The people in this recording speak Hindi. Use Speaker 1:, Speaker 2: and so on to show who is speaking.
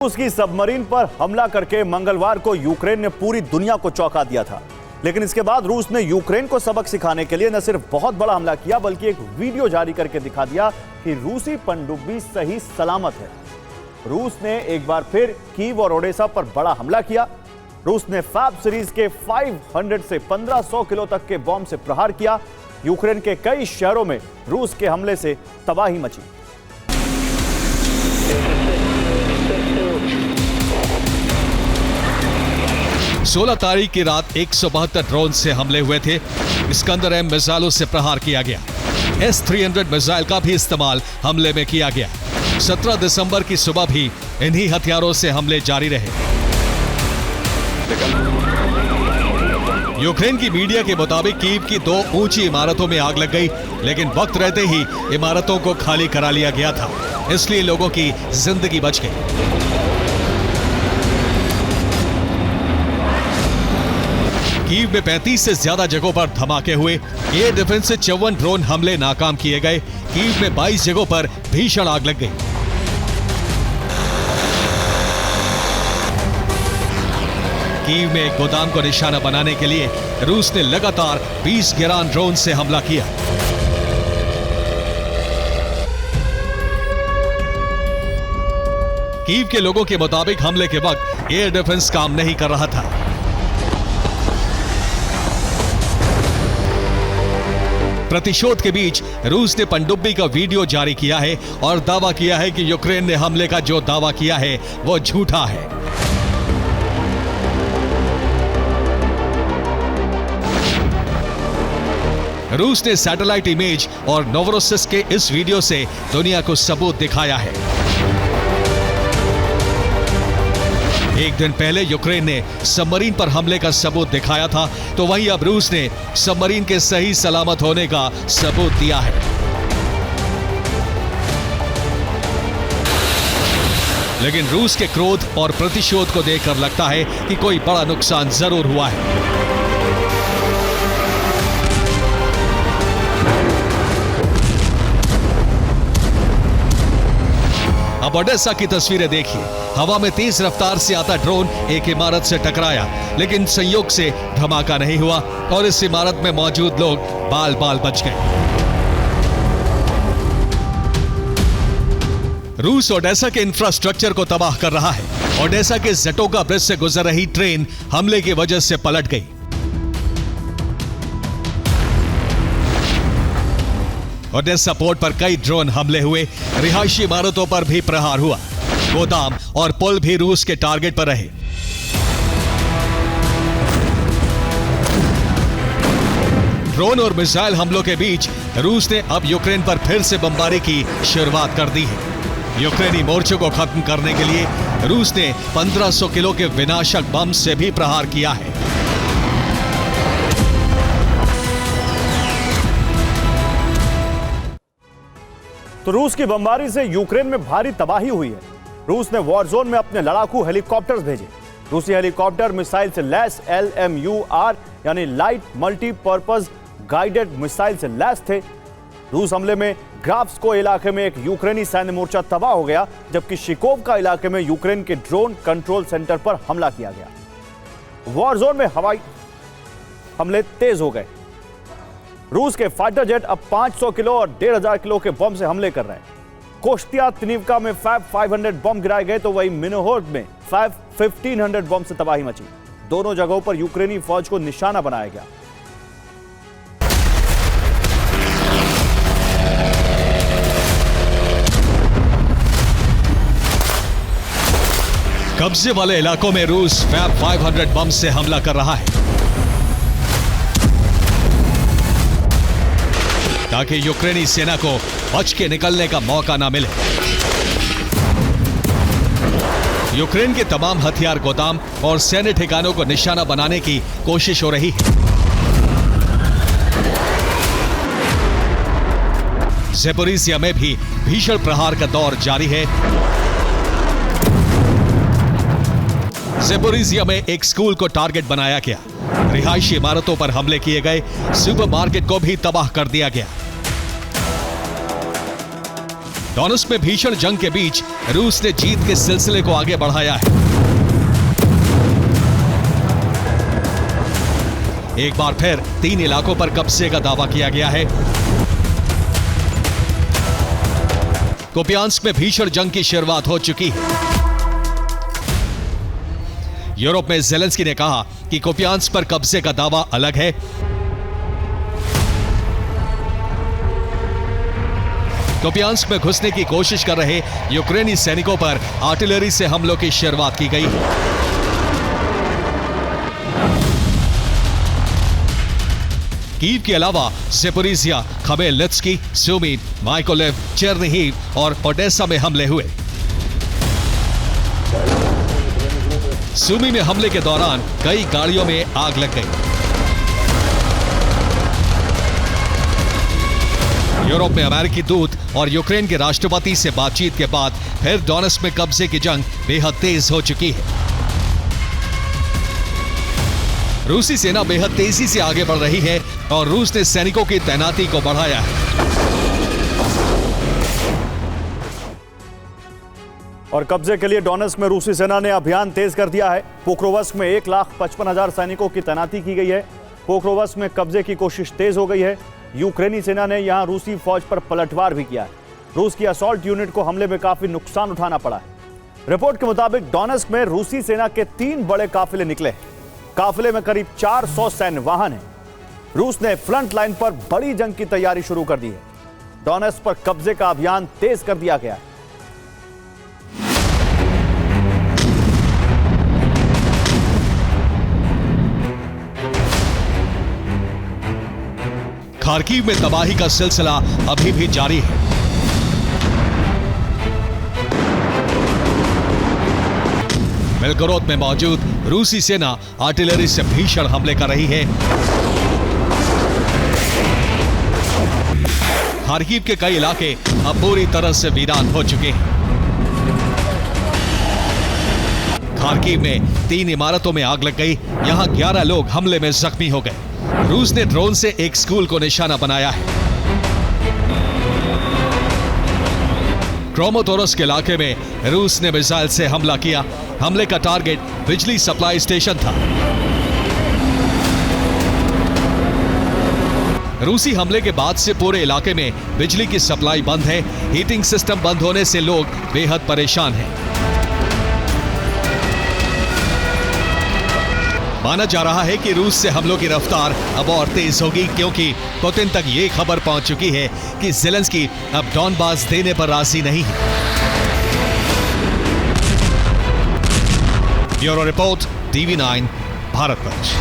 Speaker 1: उसकी सबमरीन पर हमला करके मंगलवार को यूक्रेन ने पूरी दुनिया को चौंका दिया था। लेकिन इसके बाद रूस ने यूक्रेन को सबक सिखाने के लिए न सिर्फ बहुत बड़ा हमला किया बल्कि एक वीडियो जारी करके दिखा दिया कि रूसी पनडुब्बी सही सलामत है। रूस ने एक बार फिर कीव और ओडेसा पर बड़ा हमला किया। रूस ने फैब सीरीज के 500 से 1500 किलो तक के बॉम्ब से प्रहार किया। यूक्रेन के कई शहरों में रूस के हमले से तबाही मची।
Speaker 2: 16 तारीख की रात 172 ड्रोन से हमले हुए थे। इस्कंदर-M मिसाइलों से प्रहार किया गया। S-300 मिसाइल का भी इस्तेमाल हमले में किया गया। 17 दिसंबर की सुबह भी इन्हीं हथियारों से हमले जारी रहे। यूक्रेन की मीडिया के मुताबिक कीव की 2 ऊंची इमारतों में आग लग गई, लेकिन वक्त रहते ही इमारतों को खाली करा लिया गया था, इसलिए लोगों की जिंदगी बच गई। कीव में 35 से ज्यादा जगहों पर धमाके हुए। एयर डिफेंस से 54 ड्रोन हमले नाकाम किए गए। कीव में 22 जगहों पर भीषण आग लग गई। कीव में एक गोदाम को निशाना बनाने के लिए रूस ने लगातार 20 गिरान ड्रोन से हमला किया। कीव के लोगों के मुताबिक हमले के वक्त एयर डिफेंस काम नहीं कर रहा था। प्रतिशोध के बीच रूस ने पनडुब्बी का वीडियो जारी किया है और दावा किया है कि यूक्रेन ने हमले का जो दावा किया है वो झूठा है। रूस ने सैटेलाइट इमेज और नोवरोसिस के इस वीडियो से दुनिया को सबूत दिखाया है। एक दिन पहले यूक्रेन ने सबमरीन पर हमले का सबूत दिखाया था, तो वहीं अब रूस ने सबमरीन के सही सलामत होने का सबूत दिया है। लेकिन रूस के क्रोध और प्रतिशोध को देखकर लगता है कि कोई बड़ा नुकसान जरूर हुआ है। अब ओडेसा की तस्वीरें देखिए। हवा में तेज रफ्तार से आता ड्रोन एक इमारत से टकराया, लेकिन संयोग से धमाका नहीं हुआ और इस इमारत में मौजूद लोग बाल बाल बच गए। रूस ओडेसा के इंफ्रास्ट्रक्चर को तबाह कर रहा है। ओडेसा के ज़ेटोका ब्रिज से गुजर रही ट्रेन हमले की वजह से पलट गई। ओडेसा पोर्ट पर कई ड्रोन हमले हुए। रिहायशी इमारतों पर भी प्रहार हुआ। गोदाम और पुल भी रूस के टारगेट पर रहे। ड्रोन और मिसाइल हमलों के बीच रूस ने अब यूक्रेन पर फिर से बमबारी की शुरुआत कर दी है। यूक्रेनी मोर्चों को खत्म करने के लिए रूस ने 1500 किलो के विनाशक बम से भी प्रहार किया है।
Speaker 1: तो रूस की बमबारी से यूक्रेन में भारी तबाही हुई है। रूस ने वॉर जोन में अपने लड़ाकू हेलीकॉप्टर्स भेजे। रूसी हेलीकॉप्टर मिसाइल से लैस LMUR यानी लाइट मल्टीपर्पज गाइडेड मिसाइल से लैस थे। रूस हमले में ग्राफ्स्को इलाके में एक यूक्रेनी सैन्य मोर्चा तबाह हो गया, जबकि शिकोवका इलाके में यूक्रेन के ड्रोन कंट्रोल सेंटर पर हमला किया गया। वॉर जोन में हवाई हमले तेज हो गए। रूस के फाइटर जेट अब 500 किलो और 1500 किलो के बम से हमले कर रहे हैं। कोश्तिया तिनिवका में फैब 500 बम गिराए गए, तो वहीं मिनोहोर्ड में फैब 1500 बम से तबाही मची। दोनों जगहों पर यूक्रेनी फौज को निशाना बनाया गया।
Speaker 2: कब्जे वाले इलाकों में रूस फैब 500 बम से हमला कर रहा है, ताकि यूक्रेनी सेना को बच के निकलने का मौका ना मिले। यूक्रेन के तमाम हथियार गोदाम और सैन्य ठिकानों को निशाना बनाने की कोशिश हो रही है। ज़ेपोरिज़िया में भी भीषण प्रहार का दौर जारी है। ज़ेपोरिज़िया में एक स्कूल को टारगेट बनाया गया। रिहायशी इमारतों पर हमले किए गए। सुपरमार्केट को भी तबाह कर दिया गया। डोनेत्स्क में भीषण जंग के बीच रूस ने जीत के सिलसिले को आगे बढ़ाया है। एक बार फिर 3 इलाकों पर कब्जे का दावा किया गया है। कुपियांस्क में भीषण जंग की शुरुआत हो चुकी है। यूरोप में ज़ेलेंस्की ने कहा कि कुपियांस्क पर कब्जे का दावा अलग है। कुपियांस्क में घुसने की कोशिश कर रहे यूक्रेनी सैनिकों पर आर्टिलरी से हमलों की शुरुआत की गई है। कीव के अलावा ज़ेपोरिज़िया, खमेलनित्स्की, सूमी, माइकोलेव, चेर्निहिव और ओडेसा में हमले हुए। सूमी में हमले के दौरान कई गाड़ियों में आग लग गई। यूरोप में अमेरिकी दूत और यूक्रेन के राष्ट्रपति से बातचीत के बाद फिर डोनेत्स्क में कब्जे की जंग बेहद तेज हो चुकी है। रूसी सेना बेहद तेजी से आगे बढ़ रही है और रूस ने सैनिकों की तैनाती को बढ़ाया है।
Speaker 1: और कब्जे के लिए डोनेत्स्क में रूसी सेना ने अभियान तेज कर दिया है। पोक्रोवस्क में 1,55,000 सैनिकों की तैनाती की गई है। पोक्रोवस्क में कब्जे की कोशिश तेज हो गई है। यूक्रेनी सेना ने यहां रूसी फौज पर पलटवार भी किया है। रूस की असॉल्ट यूनिट को हमले में काफी नुकसान उठाना पड़ा है। रिपोर्ट के मुताबिक डोनेत्स्क में रूसी सेना के 3 बड़े काफिले निकले। काफिले में करीब 400 सैन्य वाहन हैं। रूस ने फ्रंट लाइन पर बड़ी जंग की तैयारी शुरू कर दी है। डोनेत्स्क पर कब्जे का अभियान तेज कर दिया गया है।
Speaker 2: खार्किव में तबाही का सिलसिला अभी भी जारी है। बेलगोरोद में मौजूद रूसी सेना आर्टिलरी से भीषण हमले कर रही है। खार्किव के कई इलाके अब पूरी तरह से वीरान हो चुके हैं। खार्किव में 3 इमारतों में आग लग गई। यहां 11 लोग हमले में जख्मी हो गए। रूस ने ड्रोन से एक स्कूल को निशाना बनाया है। क्रोमोटोरस इलाके में रूस ने मिसाइल से हमला किया। हमले का टारगेट बिजली सप्लाई स्टेशन था। रूसी हमले के बाद से पूरे इलाके में बिजली की सप्लाई बंद है। हीटिंग सिस्टम बंद होने से लोग बेहद परेशान हैं। माना जा रहा है कि रूस से हमलों की रफ्तार अब और तेज होगी, क्योंकि पुतिन तक ये खबर पहुंच चुकी है कि ज़ेलेंस्की अब डॉनबास देने पर राजी नहीं है। ब्यूरो रिपोर्ट, TV9, भारत वर्ष।